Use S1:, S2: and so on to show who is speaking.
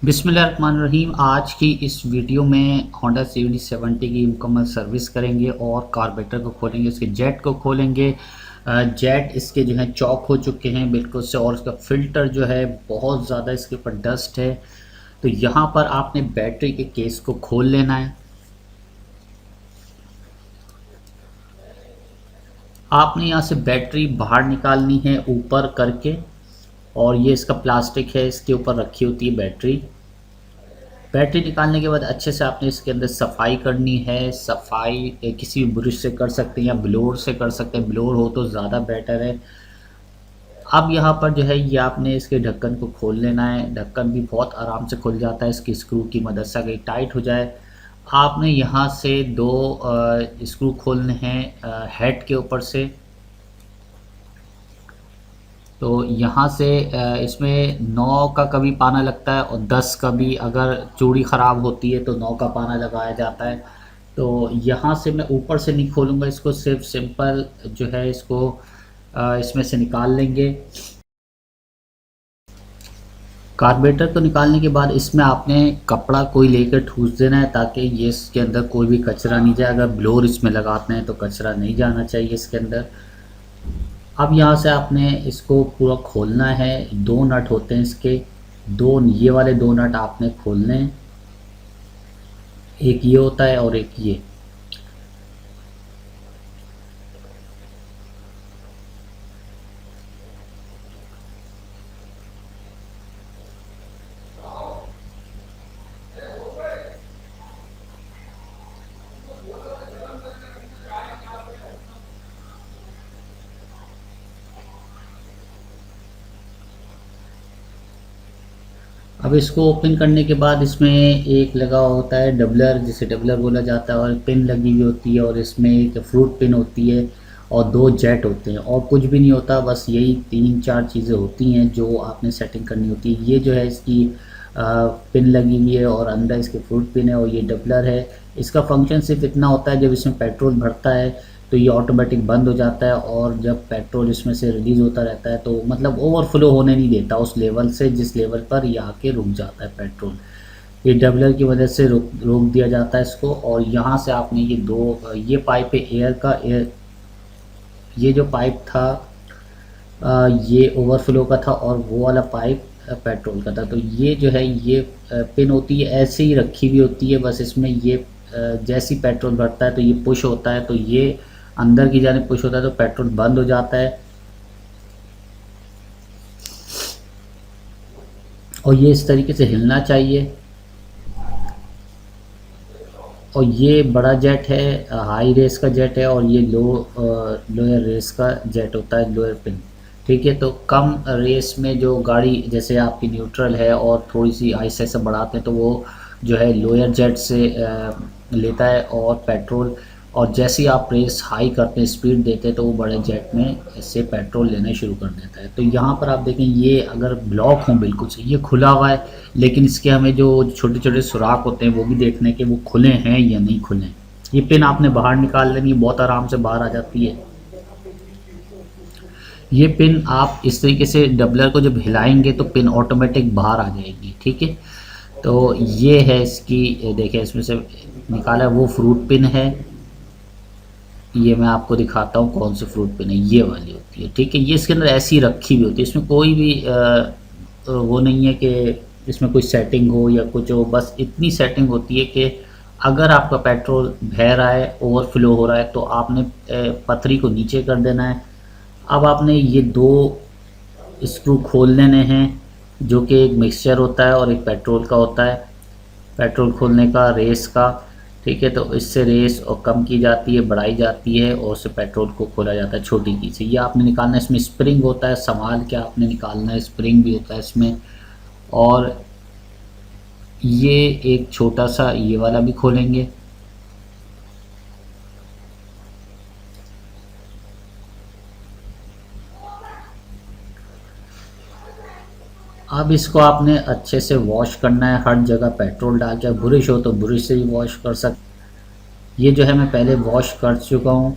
S1: बिस्मिल्लाहिर्रहमानिर्रहीम। आज की इस वीडियो में होंडा CBD70 की मुकम्मल सर्विस करेंगे और कार्बोरेटर को खोलेंगे, इसके जेट को खोलेंगे। जेट इसके जो हैं चौक हो चुके हैं बिल्कुल से, और इसका फ़िल्टर जो है बहुत ज़्यादा इसके ऊपर डस्ट है। तो यहाँ पर आपने बैटरी के केस को खोल लेना है। आपने यहाँ से बैटरी बाहर निकालनी है ऊपर करके, और ये इसका प्लास्टिक है, इसके ऊपर रखी होती है बैटरी। बैटरी निकालने के बाद अच्छे से आपने इसके अंदर सफाई करनी है। सफाई किसी भी ब्रश से कर सकते हैं या ब्लोर से कर सकते हैं, ब्लोर हो तो ज़्यादा बेटर है। अब यहाँ पर जो है ये आपने इसके ढक्कन को खोल लेना है। ढक्कन भी बहुत आराम से खुल जाता है इसकी स्क्रू की मदद से, अगर टाइट हो जाए। आपने यहाँ से दो स्क्रू खोलने हैं हेड के ऊपर से। तो यहाँ से इसमें 9 का कभी पाना लगता है और 10 का भी, अगर चूड़ी ख़राब होती है तो 9 का पाना लगाया जाता है। तो यहाँ से मैं ऊपर से नहीं खोलूँगा इसको, सिर्फ सिंपल जो है इसको इसमें से निकाल लेंगे। कार्बोरेटर को निकालने के बाद इसमें आपने कपड़ा कोई लेकर ठूस देना है, ताकि ये इसके अंदर कोई भी कचरा नहीं जाए। अगर ब्लोर इसमें लगाते हैं तो कचरा नहीं जाना चाहिए इसके अंदर। अब यहाँ से आपने इसको पूरा खोलना है। दो नट होते हैं इसके, दो ये वाले दो नट आपने खोलने हैं। एक ये होता है और एक ये। अब इसको ओपन करने के बाद इसमें एक लगा होता है डबलर, जिसे डबलर बोला जाता है, और पिन लगी हुई होती है, और इसमें एक फ्रूट पिन होती है और दो जेट होते हैं, और कुछ भी नहीं होता। बस यही 3-4 चीज़ें होती हैं जो आपने सेटिंग करनी होती है। ये जो है इसकी पिन लगी हुई है और अंदर इसके फ्रूट पिन है, और ये डबलर है। इसका फंक्शन सिर्फ इतना होता है, जब इसमें पेट्रोल भरता है तो ये ऑटोमेटिक बंद हो जाता है, और जब पेट्रोल इसमें से रिलीज़ होता रहता है तो मतलब ओवरफ्लो होने नहीं देता उस लेवल से जिस लेवल पर ये आके रुक जाता है पेट्रोल। ये डबलर की वजह से रोक दिया जाता है इसको। और यहाँ से आपने ये दो, ये पाइप है एयर का, ये जो पाइप था ये ओवरफ्लो का था, और वो वाला पाइप पेट्रोल का था। तो ये जो है ये पिन होती है, ऐसे ही रखी हुई होती है। बस इसमें ये जैसी पेट्रोल भरता है तो ये पुश होता है, तो ये अंदर की जाने पुश होता है तो पेट्रोल बंद हो जाता है। और ये इस तरीके से हिलना चाहिए। और ये बड़ा जेट है, हाई रेस का जेट है, और ये लोअर रेस का जेट होता है, लोअर पिन। ठीक है, तो कम रेस में जो गाड़ी जैसे आपकी न्यूट्रल है और थोड़ी सी आहिस्ते से बढ़ाते हैं तो वो जो है लोअर जेट से लेता है और पेट्रोल। और जैसे ही आप रेस हाई करते हैं, स्पीड देते हैं, तो वो बड़े जेट में इससे पेट्रोल लेना शुरू कर देता है। तो यहाँ पर आप देखें, ये अगर ब्लॉक हों बिल्कुल से, ये खुला हुआ है, लेकिन इसके हमें जो छोटे छोटे सुराख होते हैं वो भी देखने के वो खुले हैं या नहीं खुले हैं। ये पिन आपने बाहर निकाल लेनी है, बहुत आराम से बाहर आ जाती है। ये पिन आप इस तरीके से डबलर को जब हिलाएंगे तो पिन ऑटोमेटिक बाहर आ जाएगी। ठीक है, तो ये है इसकी, देखें इसमें से निकाला, वो फ्रूट पिन है। ये मैं आपको दिखाता हूँ कौन सी फ्रूट पिन है, ये वाली होती है। ठीक है, ये इसके अंदर ऐसी रखी हुई होती है, इसमें कोई भी वो नहीं है कि इसमें कोई सेटिंग हो या कुछ हो। बस इतनी सेटिंग होती है कि अगर आपका पेट्रोल बह रहा है, ओवरफ्लो हो रहा है, तो आपने पथरी को नीचे कर देना है। अब आपने ये दो स्क्रू खोल लेने हैं, जो कि एक मिक्सचर होता है और एक पेट्रोल का होता है। पेट्रोल खोलने का, रेस का। ठीक है, तो इससे रेस और कम की जाती है, बढ़ाई जाती है, और उससे पेट्रोल को खोला जाता है छोटी की से। ये आपने निकालना है। इसमें स्प्रिंग होता है, संभाल के आपने निकालना है, स्प्रिंग भी होता है इसमें। और ये एक छोटा सा ये वाला भी खोलेंगे। अब इसको आपने अच्छे से वॉश करना है, हर जगह पेट्रोल डाल के। ब्रश हो तो ब्रश से भी वॉश कर सकते। ये जो है मैं पहले वॉश कर चुका हूँ।